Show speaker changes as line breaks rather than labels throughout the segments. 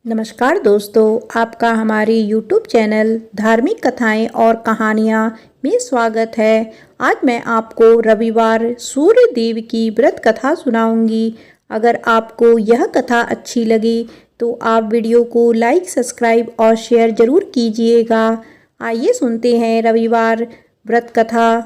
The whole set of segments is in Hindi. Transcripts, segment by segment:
नमस्कार दोस्तों, आपका हमारे YouTube चैनल धार्मिक कथाएं और कहानियां में स्वागत है। आज मैं आपको रविवार सूर्य देव की व्रत कथा सुनाऊंगी। अगर आपको यह कथा अच्छी लगे तो आप वीडियो को लाइक, सब्सक्राइब और शेयर जरूर कीजिएगा। आइए सुनते हैं रविवार व्रत कथा।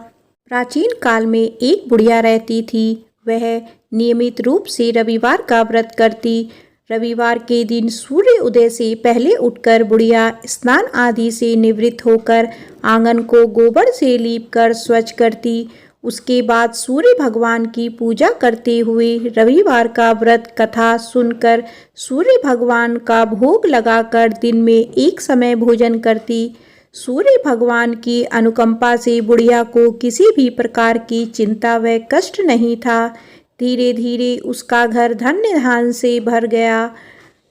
प्राचीन काल में एक बुढ़िया रहती थी। वह नियमित रूप से रविवार का व्रत करती। रविवार के दिन सूर्य उदय से पहले उठकर बुढ़िया स्नान आदि से निवृत्त होकर आंगन को गोबर से लीपकर स्वच्छ करती। उसके बाद सूर्य भगवान की पूजा करते हुए रविवार का व्रत कथा सुनकर सूर्य भगवान का भोग लगाकर दिन में एक समय भोजन करती। सूर्य भगवान की अनुकंपा से बुढ़िया को किसी भी प्रकार की चिंता व कष्ट नहीं था। धीरे धीरे उसका घर धन्य धान से भर गया।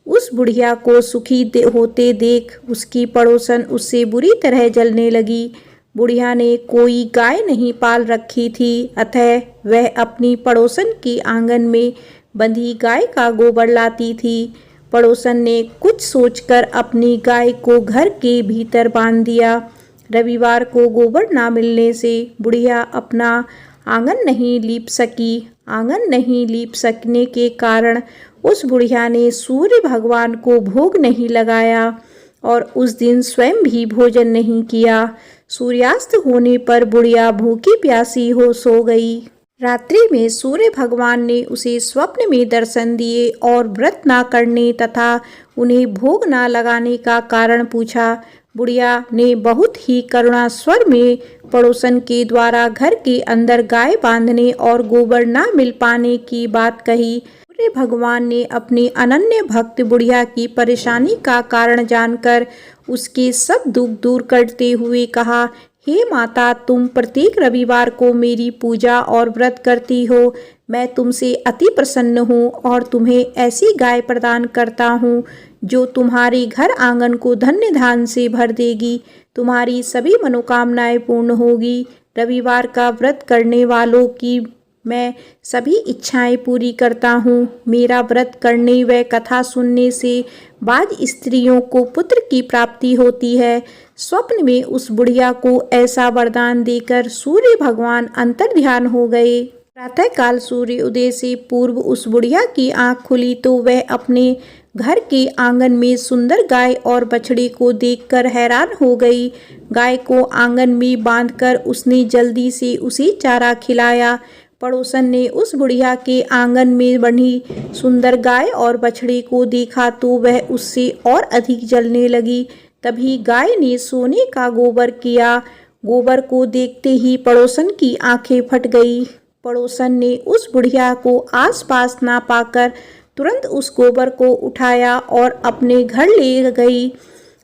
उस बुढ़िया को सुखी होते देख उसकी पड़ोसन उससे बुरी तरह जलने लगी। बुढ़िया ने कोई गाय नहीं पाल रखी थी, अतः वह अपनी पड़ोसन के आंगन में बंधी गाय का गोबर लाती थी। पड़ोसन ने कुछ सोचकर अपनी गाय को घर के भीतर बांध दिया। रविवार को गोबर ना मिलने से बुढ़िया अपना आंगन नहीं लीप सकी। आंगन नहीं लीप सकने के कारण उस बुढ़िया ने सूर्य भगवान को भोग नहीं लगाया और उस दिन स्वयं भी भोजन नहीं किया। सूर्यास्त होने पर बुढ़िया भूखी प्यासी हो सो गई। रात्रि में सूर्य भगवान ने उसे स्वप्न में दर्शन दिए और व्रत ना करने तथा उन्हें भोग ना लगाने का कारण पूछा। बुढ़िया ने बहुत ही करुणा स्वर में पड़ोसन के द्वारा घर के अंदर गाय बांधने और गोबर ना मिल पाने की बात कही। सूर्य भगवान ने अपनी अनन्य भक्त बुढ़िया की परेशानी का कारण जानकर उसके सब दुख दूर करते हुए कहा, हे माता, तुम प्रत्येक रविवार को मेरी पूजा और व्रत करती हो। मैं तुमसे अति प्रसन्न हूँ और तुम्हें ऐसी गाय प्रदान करता हूँ जो तुम्हारे घर आंगन को धन्य धान से भर देगी। तुम्हारी सभी मनोकामनाएं पूर्ण होगी। रविवार का व्रत करने वालों की मैं सभी इच्छाएं पूरी करता हूँ। मेरा व्रत करने व कथा सुनने से बाज स्त्रियों को पुत्र की प्राप्ति होती है। स्वप्न में उस बुढ़िया को ऐसा वरदान देकर सूर्य भगवान अंतर्ध्यान हो गए। प्रातःकाल सूर्य उदय से पूर्व उस बुढ़िया की आंख खुली तो वह अपने घर के आंगन में सुंदर गाय और बछड़े को देखकर हैरान हो गई। गाय को आंगन में बांधकर उसने जल्दी से उसे चारा खिलाया। पड़ोसन ने उस बुढ़िया के आंगन में बंधी सुंदर गाय और बछड़े को देखा तो वह उससे और अधिक जलने लगी। तभी गाय ने सोने का गोबर किया। गोबर को देखते ही पड़ोसन की आंखें फट गई। पड़ोसन ने उस बुढ़िया को आसपास ना पाकर तुरंत उस गोबर को उठाया और अपने घर ले गई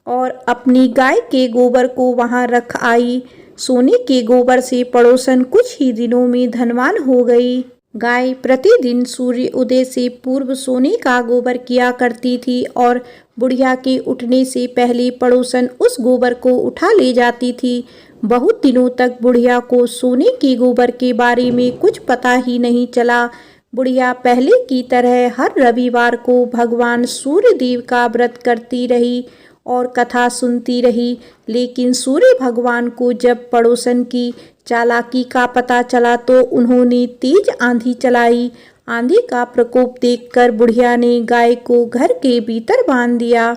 और अपनी गाय के गोबर को वहां रख आई। सोने के गोबर से पड़ोसन कुछ ही दिनों में धनवान हो गई। गाय प्रतिदिन सूर्य उदय से पूर्व सोने का गोबर किया करती थी और बुढ़िया के उठने से पहले पड़ोसन उस गोबर को उठा ले जाती थी। बहुत दिनों तक बुढ़िया को सोने के गोबर के बारे में कुछ पता ही नहीं चला। बुढ़िया पहले की तरह हर रविवार को भगवान सूर्य देव का व्रत करती रही और कथा सुनती रही। लेकिन सूर्य भगवान को जब पड़ोसन की चालाकी का पता चला तो उन्होंने तेज आंधी चलाई। आंधी का प्रकोप देखकर बुढ़िया ने गाय को घर के भीतर बांध दिया।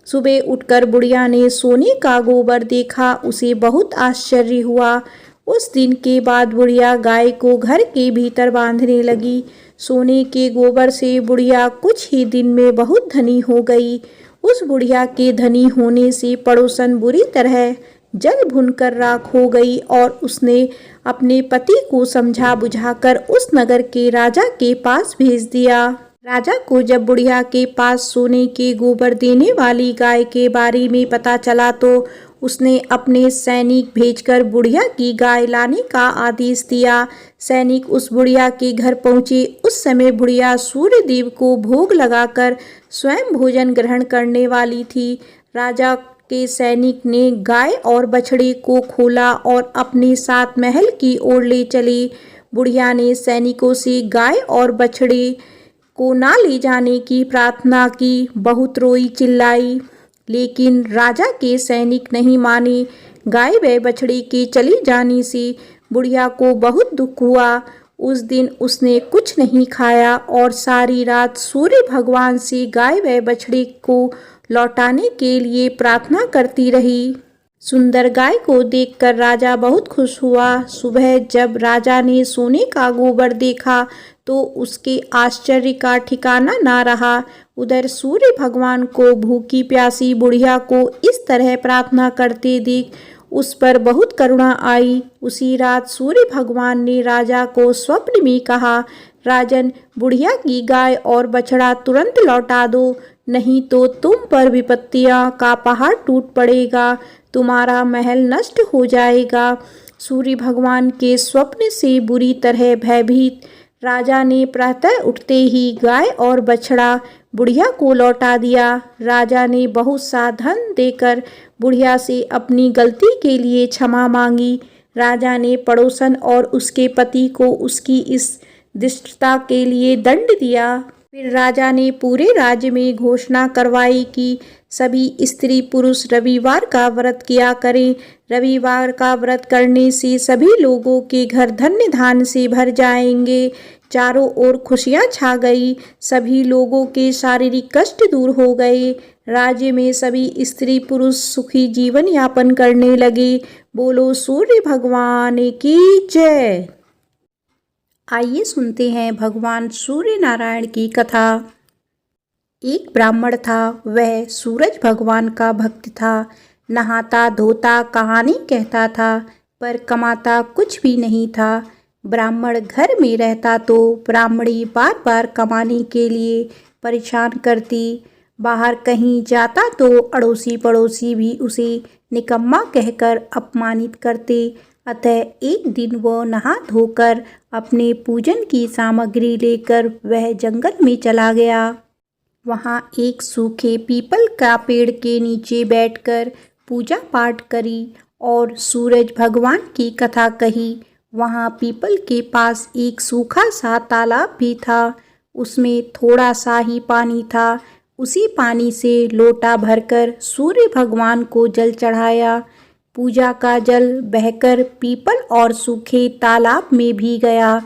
सुबह उठकर बुढ़िया ने सोने का गोबर देखा। उसे बहुत आश्चर्य हुआ। उस दिन के बाद बुढ़िया गाय को घर के भीतर बांधने लगी। सोने के गोबर से बुढ़िया कुछ ही दिन में बहुत धनी हो गई। उस बुढ़िया के धनी होने से पड़ोसन बुरी तरह जल भुनकर राख हो गई और उसने अपने पति को समझा बुझाकर उस नगर के राजा के पास भेज दिया। राजा को जब बुढ़िया के पास सोने के गोबर देने वाली गाय के बारे में पता चला तो उसने अपने सैनिक भेजकर बुढ़िया की गाय लाने का आदेश दिया। सैनिक उस बुढ़िया के घर पहुंचे। उस समय बुढ़िया सूर्य देव को भोग लगाकर स्वयं भोजन ग्रहण करने वाली थी। राजा के सैनिक ने गाय और बछड़े को खोला और अपने साथ महल की ओर ले चले। बुढ़िया ने सैनिकों से गाय और बछड़े को ना ले जाने की प्रार्थना की। बहुत रोई चिल्लाई, लेकिन राजा के सैनिक नहीं माने। गाय व बछड़े के चले जाने से बुढ़िया को बहुत दुख हुआ। उस दिन उसने कुछ नहीं खाया और सारी रात सूर्य भगवान से गाय व बछड़े को लौटाने के लिए प्रार्थना करती रही। सुंदर गाय को देखकर राजा बहुत खुश हुआ। सुबह जब राजा ने सोने का गोबर देखा तो उसके आश्चर्य का ठिकाना ना रहा। उधर सूर्य भगवान को भूखी प्यासी बुढ़िया को इस तरह प्रार्थना करते देख उस पर बहुत करुणा आई। उसी रात सूर्य भगवान ने राजा को स्वप्न में कहा, राजन, बुढ़िया की गाय और बछड़ा तुरंत लौटा दो, नहीं तो तुम पर विपत्तियां का पहाड़ टूट पड़ेगा, तुम्हारा महल नष्ट हो जाएगा। सूर्य भगवान के स्वप्न से बुरी तरह भयभीत राजा ने प्रातः उठते ही गाय और बछड़ा बुढ़िया को लौटा दिया। राजा ने बहुत सा धन देकर बुढ़िया से अपनी गलती के लिए क्षमा मांगी। राजा ने पड़ोसन और उसके पति को उसकी इस दुष्टता के लिए दंड दिया। फिर राजा ने पूरे राज्य में घोषणा करवाई कि सभी स्त्री पुरुष रविवार का व्रत किया करें। रविवार का व्रत करने से सभी लोगों के घर धन्य धान्य से भर जाएंगे। चारों ओर खुशियां छा गई। सभी लोगों के शारीरिक कष्ट दूर हो गए। राज्य में सभी स्त्री पुरुष सुखी जीवन यापन करने लगे। बोलो सूर्य भगवान की जय। आइए सुनते हैं भगवान सूर्य नारायण की कथा। एक ब्राह्मण था, वह सूरज भगवान का भक्त था। नहाता धोता कहानी कहता था, पर कमाता कुछ भी नहीं था। ब्राह्मण घर में रहता तो ब्राह्मणी बार बार कमाने के लिए परेशान करती। बाहर कहीं जाता तो अड़ोसी पड़ोसी भी उसे निकम्मा कहकर अपमानित करते। अतः एक दिन वह नहा धोकर अपने पूजन की सामग्री लेकर वह जंगल में चला गया। वहाँ एक सूखे पीपल का पेड़ के नीचे बैठकर पूजा पाठ करी और सूरज भगवान की कथा कही। वहाँ पीपल के पास एक सूखा सा तालाब भी था। उसमें थोड़ा सा ही पानी था। उसी पानी से लोटा भरकर सूर्य भगवान को जल चढ़ाया। पूजा का जल बहकर पीपल और सूखे तालाब में भी गया।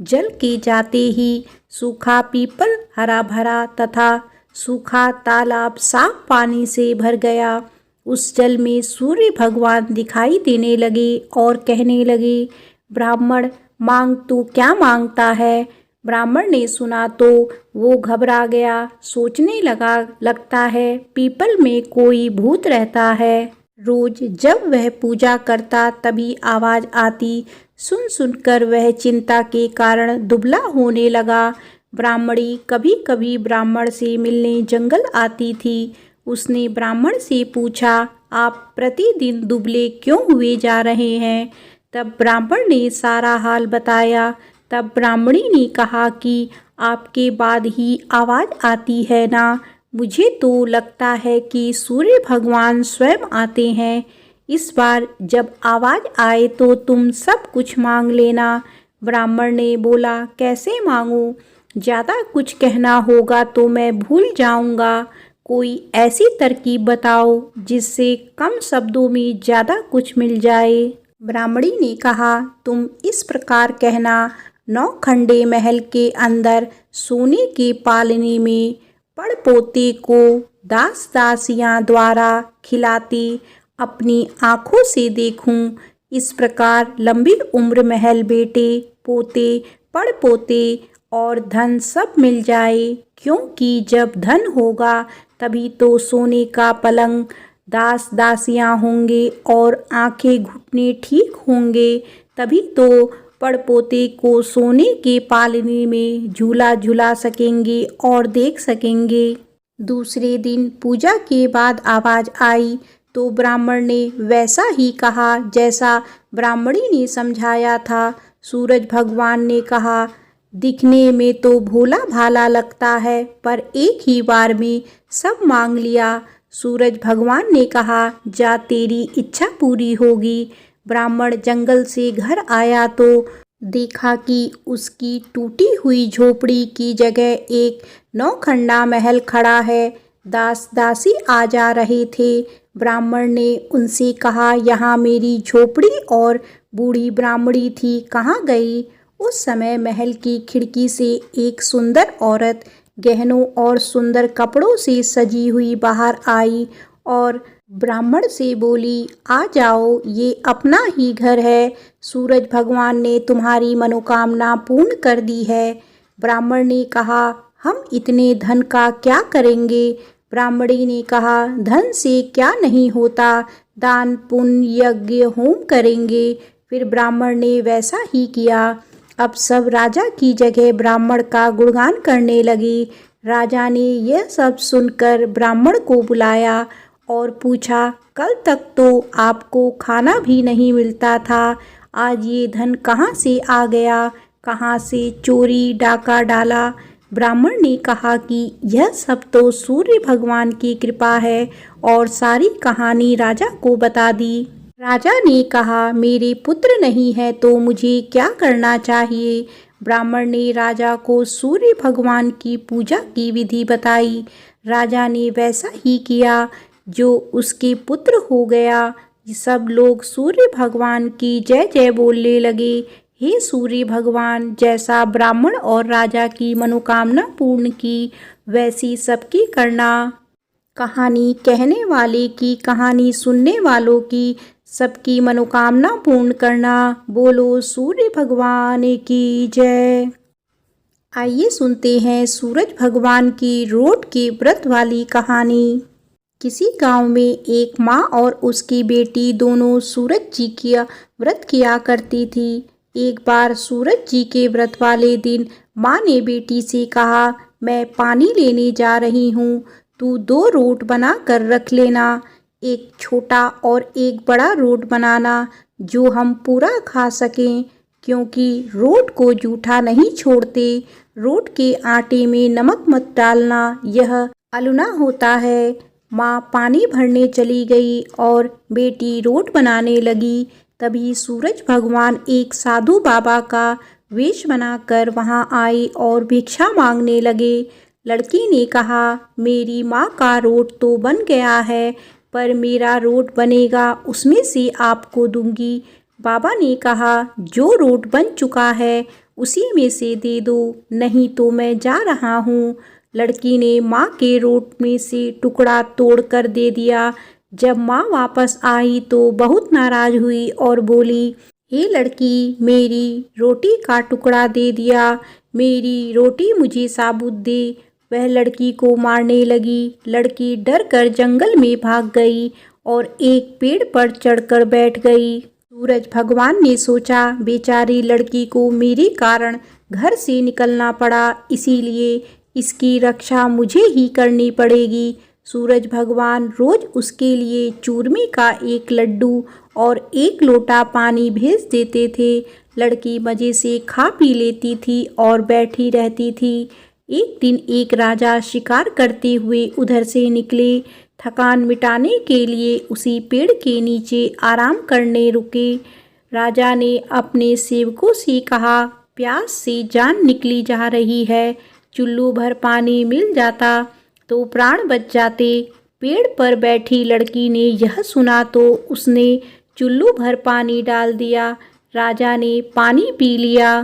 जल के जाते ही सूखा पीपल हरा भरा तथा सूखा तालाब साफ पानी से भर गया। उस जल में सूर्य भगवान दिखाई देने लगे और कहने लगे, ब्राह्मण, मांग तू क्या मांगता है। ब्राह्मण ने सुना तो वो घबरा गया। सोचने लगता है पीपल में कोई भूत रहता है। रोज जब वह पूजा करता तभी आवाज़ आती। सुन सुनकर वह चिंता के कारण दुबला होने लगा। ब्राह्मणी कभी कभी ब्राह्मण से मिलने जंगल आती थी। उसने ब्राह्मण से पूछा, आप प्रतिदिन दुबले क्यों हुए जा रहे हैं। तब ब्राह्मण ने सारा हाल बताया। तब ब्राह्मणी ने कहा कि आपके बाद ही आवाज़ आती है ना। मुझे तो लगता है कि सूर्य भगवान स्वयं आते हैं। इस बार जब आवाज़ आए तो तुम सब कुछ मांग लेना। ब्राह्मण ने बोला, कैसे मांगूं? ज़्यादा कुछ कहना होगा तो मैं भूल जाऊंगा। कोई ऐसी तरकीब बताओ जिससे कम शब्दों में ज़्यादा कुछ मिल जाए। ब्राह्मणी ने कहा, तुम इस प्रकार कहना, 9 खंडे महल के अंदर सोने के पालने में पड़पोते को दास दासियां द्वारा खिलाते अपनी आँखों से देखूं। इस प्रकार लंबी उम्र महल बेटे पोते पड़पोते और धन सब मिल जाए। क्योंकि जब धन होगा तभी तो सोने का पलंग, दास दासियां होंगे और आंखें घुटने ठीक होंगे। तभी तो पड़पोते को सोने के पालने में झूला झूला सकेंगे और देख सकेंगे। दूसरे दिन पूजा के बाद आवाज़ आई तो ब्राह्मण ने वैसा ही कहा जैसा ब्राह्मणी ने समझाया था। सूरज भगवान ने कहा, दिखने में तो भोला भाला लगता है, पर एक ही बार में सब मांग लिया। सूरज भगवान ने कहा, जा तेरी इच्छा पूरी होगी। ब्राह्मण जंगल से घर आया तो देखा कि उसकी टूटी हुई झोपड़ी की जगह एक नौखंडा महल खड़ा है। दास दासी आ जा रहे थे। ब्राह्मण ने उनसे कहा, यहाँ मेरी झोपड़ी और बूढ़ी ब्राह्मणी थी, कहाँ गई? उस समय महल की खिड़की से एक सुंदर औरत गहनों और सुंदर कपड़ों से सजी हुई बाहर आई और ब्राह्मण से बोली, आ जाओ, ये अपना ही घर है। सूरज भगवान ने तुम्हारी मनोकामना पूर्ण कर दी है। ब्राह्मण ने कहा, हम इतने धन का क्या करेंगे? ब्राह्मणी ने कहा, धन से क्या नहीं होता, दान पुण्य यज्ञ होम करेंगे। फिर ब्राह्मण ने वैसा ही किया। अब सब राजा की जगह ब्राह्मण का गुणगान करने लगे। राजा ने यह सब सुनकर ब्राह्मण को बुलाया और पूछा, कल तक तो आपको खाना भी नहीं मिलता था, आज ये धन कहाँ से आ गया? कहाँ से चोरी डाका डाला? ब्राह्मण ने कहा कि यह सब तो सूर्य भगवान की कृपा है और सारी कहानी राजा को बता दी। राजा ने कहा, मेरे पुत्र नहीं है तो मुझे क्या करना चाहिए? ब्राह्मण ने राजा को सूर्य भगवान की पूजा की विधि बताई। राजा ने वैसा ही किया जो उसके पुत्र हो गया। सब लोग सूर्य भगवान की जय जय बोलने लगे। हे सूर्य भगवान, जैसा ब्राह्मण और राजा की मनोकामना पूर्ण की, वैसी सबकी करना। कहानी कहने वाले की, कहानी सुनने वालों की, सबकी मनोकामना पूर्ण करना। बोलो सूर्य भगवान की जय। आइए सुनते हैं सूरज भगवान की रोट के व्रत वाली कहानी। किसी गांव में एक माँ और उसकी बेटी दोनों सूरज जी की व्रत किया करती थी। एक बार सूरज जी के व्रत वाले दिन माँ ने बेटी से कहा, मैं पानी लेने जा रही हूँ, तू 2 रोट बना कर रख लेना। एक छोटा और एक बड़ा रोट बनाना, जो हम पूरा खा सकें, क्योंकि रोट को जूठा नहीं छोड़ते। रोट के आटे में नमक मत डालना, यह अलुना होता है। माँ पानी भरने चली गई और बेटी रोट बनाने लगी। तभी सूरज भगवान एक साधु बाबा का वेश बनाकर वहाँ आए और भिक्षा मांगने लगे। लड़की ने कहा, मेरी माँ का रोट तो बन गया है, पर मेरा रोट बनेगा, उसमें से आपको दूंगी। बाबा ने कहा, जो रोट बन चुका है उसी में से दे दो, नहीं तो मैं जा रहा हूँ। लड़की ने माँ के रोट में से टुकड़ा तोड़ कर दे दिया। जब माँ वापस आई तो बहुत नाराज हुई और बोली, हे लड़की, मेरी रोटी का टुकड़ा दे दिया, मेरी रोटी मुझे साबुत दे। वह लड़की को मारने लगी। लड़की डर कर जंगल में भाग गई और एक पेड़ पर चढ़कर बैठ गई। सूरज भगवान ने सोचा, बेचारी लड़की को मेरे कारण घर से निकलना पड़ा, इसीलिए इसकी रक्षा मुझे ही करनी पड़ेगी। सूरज भगवान रोज उसके लिए चूरमे का एक लड्डू और 1 लोटा पानी भेज देते थे। लड़की मज़े से खा पी लेती थी और बैठी रहती थी। एक दिन एक राजा शिकार करते हुए उधर से निकले। थकान मिटाने के लिए उसी पेड़ के नीचे आराम करने रुके। राजा ने अपने सेवकों से कहा, प्यास से जान निकली जा रही है, चुल्लू भर पानी मिल जाता तो प्राण बच जाते। पेड़ पर बैठी लड़की ने यह सुना तो उसने चुल्लू भर पानी डाल दिया। राजा ने पानी पी लिया।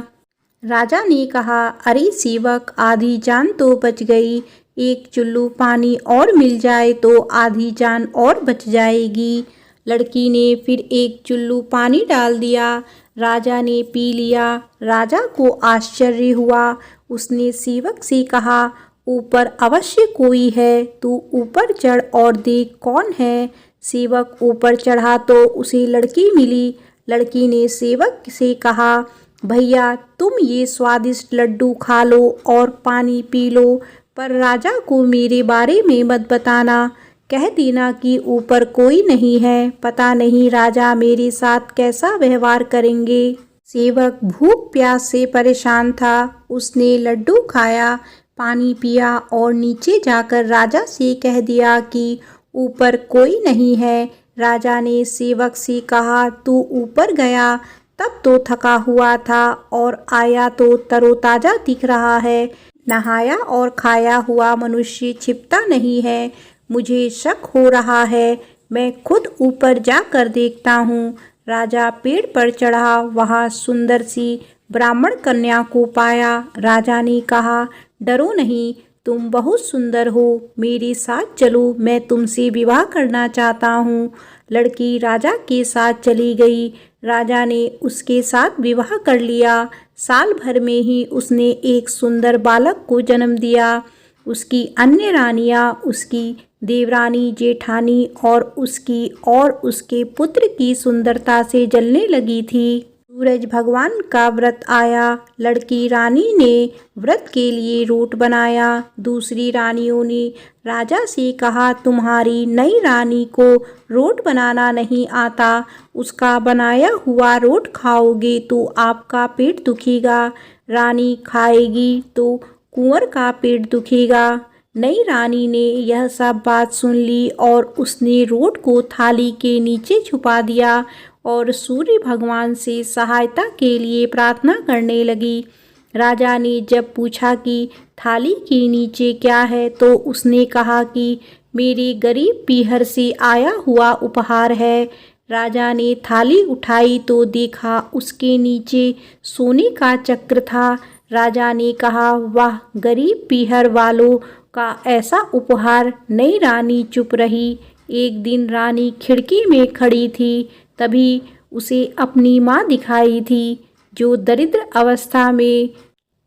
राजा ने कहा, अरे सेवक, आधी जान तो बच गई, एक चुल्लू पानी और मिल जाए तो आधी जान और बच जाएगी। लड़की ने फिर एक चुल्लू पानी डाल दिया। राजा ने पी लिया। राजा को आश्चर्य हुआ। उसने सेवक से कहा, ऊपर अवश्य कोई है, तू ऊपर चढ़ और देख कौन है। सेवक ऊपर चढ़ा तो उसे लड़की मिली। लड़की ने सेवक से कहा, भैया, तुम ये स्वादिष्ट लड्डू खा लो और पानी पी लो, पर राजा को मेरे बारे में मत बताना। कह देना कि ऊपर कोई नहीं है, पता नहीं राजा मेरे साथ कैसा व्यवहार करेंगे। सेवक भूख प्यास से परेशान था। उसने लड्डू खाया, पानी पिया और नीचे जाकर राजा से कह दिया कि ऊपर कोई नहीं है। राजा ने सेवक से कहा, तू ऊपर गया तब तो थका हुआ था और आया तो तरोताजा दिख रहा है। नहाया और खाया हुआ मनुष्य छिपता नहीं है। मुझे शक हो रहा है, मैं खुद ऊपर जाकर देखता हूँ। राजा पेड़ पर चढ़ा, वहाँ सुंदर सी ब्राह्मण कन्या को पाया। राजा ने कहा, डरो नहीं, तुम बहुत सुंदर हो, मेरे साथ चलो, मैं तुमसे विवाह करना चाहता हूँ। लड़की राजा के साथ चली गई। राजा ने उसके साथ विवाह कर लिया। साल भर में ही उसने एक सुंदर बालक को जन्म दिया। उसकी अन्य रानियां उसकी देवरानी, जेठानी और उसके पुत्र की सुंदरता से जलने लगी थी। सूरज भगवान का व्रत आया। लड़की रानी ने व्रत के लिए रोट बनाया। दूसरी रानियों ने राजा से कहा, तुम्हारी नई रानी को रोट बनाना नहीं आता, उसका बनाया हुआ रोट खाओगे तो आपका पेट दुखेगा, रानी खाएगी तो कुंवर का पेट दुखेगा। नई रानी ने यह सब बात सुन ली और उसने रोट को थाली के नीचे छुपा दिया और सूर्य भगवान से सहायता के लिए प्रार्थना करने लगी। राजा ने जब पूछा कि थाली के नीचे क्या है, तो उसने कहा कि मेरे गरीब पीहर से आया हुआ उपहार है। राजा ने थाली उठाई तो देखा उसके नीचे सोने का चक्र था। राजा ने कहा, वाह, गरीब पीहर वालों का ऐसा उपहार। नई रानी चुप रही। एक दिन रानी खिड़की में खड़ी थी, तभी उसे अपनी माँ दिखाई थी, जो दरिद्र अवस्था में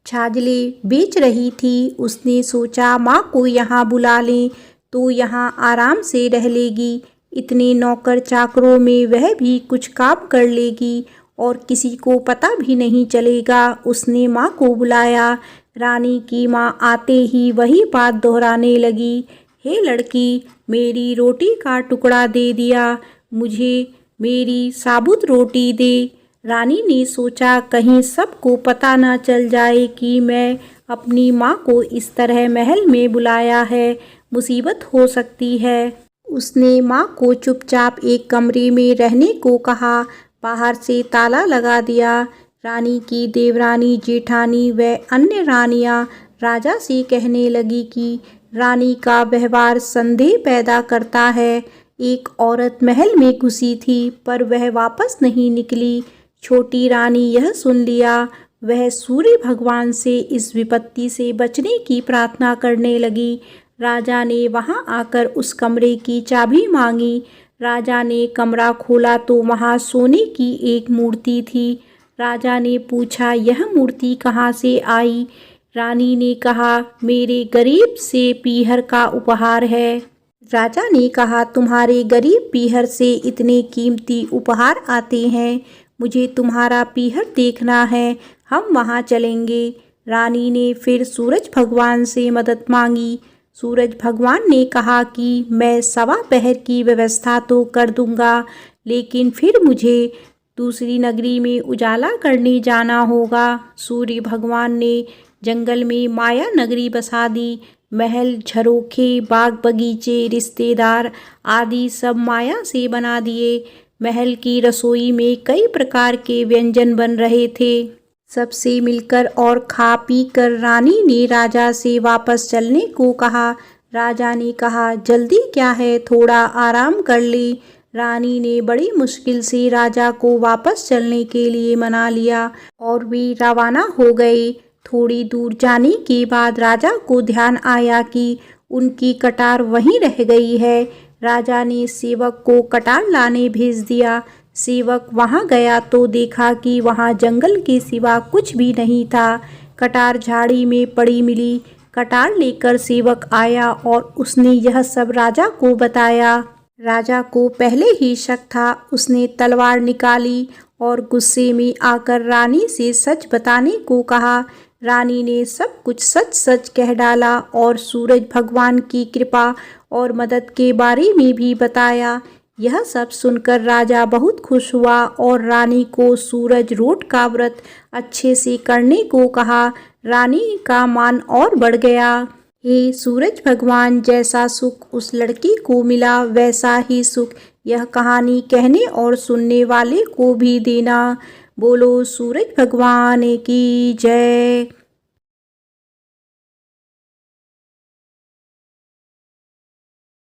छाजले बेच रही थी। उसने सोचा, माँ को यहाँ बुला लें तो यहाँ आराम से रह लेगी। इतने नौकर चाकरों में वह भी कुछ काम कर लेगी और किसी को पता भी नहीं चलेगा। उसने माँ को बुलाया। रानी की माँ आते ही वही बात दोहराने लगी, हे लड़की, मेरी रोटी का टुकड़ा दे दिया, मुझे मेरी साबुत रोटी दे। रानी ने सोचा, कहीं सबको पता ना चल जाए कि मैं अपनी माँ को इस तरह महल में बुलाया है, मुसीबत हो सकती है। उसने माँ को चुपचाप एक कमरे में रहने को कहा, बाहर से ताला लगा दिया। रानी की देवरानी, जेठानी व अन्य रानियां राजा से कहने लगी कि रानी का व्यवहार संदेह पैदा करता है। एक औरत महल में घुसी थी, पर वह वापस नहीं निकली। छोटी रानी यह सुन लिया। वह सूर्य भगवान से इस विपत्ति से बचने की प्रार्थना करने लगी। राजा ने वहां आकर उस कमरे की चाबी मांगी। राजा ने कमरा खोला तो वहां सोने की एक मूर्ति थी। राजा ने पूछा, यह मूर्ति कहाँ से आई? रानी ने कहा, मेरे गरीब से पीहर का उपहार है। राजा ने कहा, तुम्हारे गरीब पीहर से इतने कीमती उपहार आते हैं, मुझे तुम्हारा पीहर देखना है, हम वहाँ चलेंगे। रानी ने फिर सूरज भगवान से मदद मांगी। सूरज भगवान ने कहा कि मैं सवा पहर की व्यवस्था तो कर दूंगा, लेकिन फिर मुझे दूसरी नगरी में उजाला करने जाना होगा। सूर्य भगवान ने जंगल में माया नगरी बसा दी। महल, झरोखे, बाग बगीचे, रिश्तेदार आदि सब माया से बना दिए। महल की रसोई में कई प्रकार के व्यंजन बन रहे थे। सबसे मिलकर और खा पी कर रानी ने राजा से वापस चलने को कहा। राजा ने कहा, जल्दी क्या है, थोड़ा आराम कर ले। रानी ने बड़ी मुश्किल से राजा को वापस चलने के लिए मना लिया और वे रवाना हो गए। थोड़ी दूर जाने के बाद राजा को ध्यान आया कि उनकी कटार वहीं रह गई है। राजा ने सेवक को कटार लाने भेज दिया। सेवक वहां गया तो देखा कि वहां जंगल के सिवा कुछ भी नहीं था। कटार झाड़ी में पड़ी मिली। कटार लेकर सेवक आया और उसने यह सब राजा को बताया। राजा को पहले ही शक था। उसने तलवार निकाली और गुस्से में आकर रानी से सच बताने को कहा। रानी ने सब कुछ सच सच कह डाला और सूरज भगवान की कृपा और मदद के बारे में भी बताया। यह सब सुनकर राजा बहुत खुश हुआ और रानी को सूरज रोट का व्रत अच्छे से करने को कहा। रानी का मान और बढ़ गया। हे सूरज भगवान, जैसा सुख उस लड़की को मिला वैसा ही सुख यह कहानी कहने और सुनने वाले को भी देना। बोलो सूरज भगवान की जय।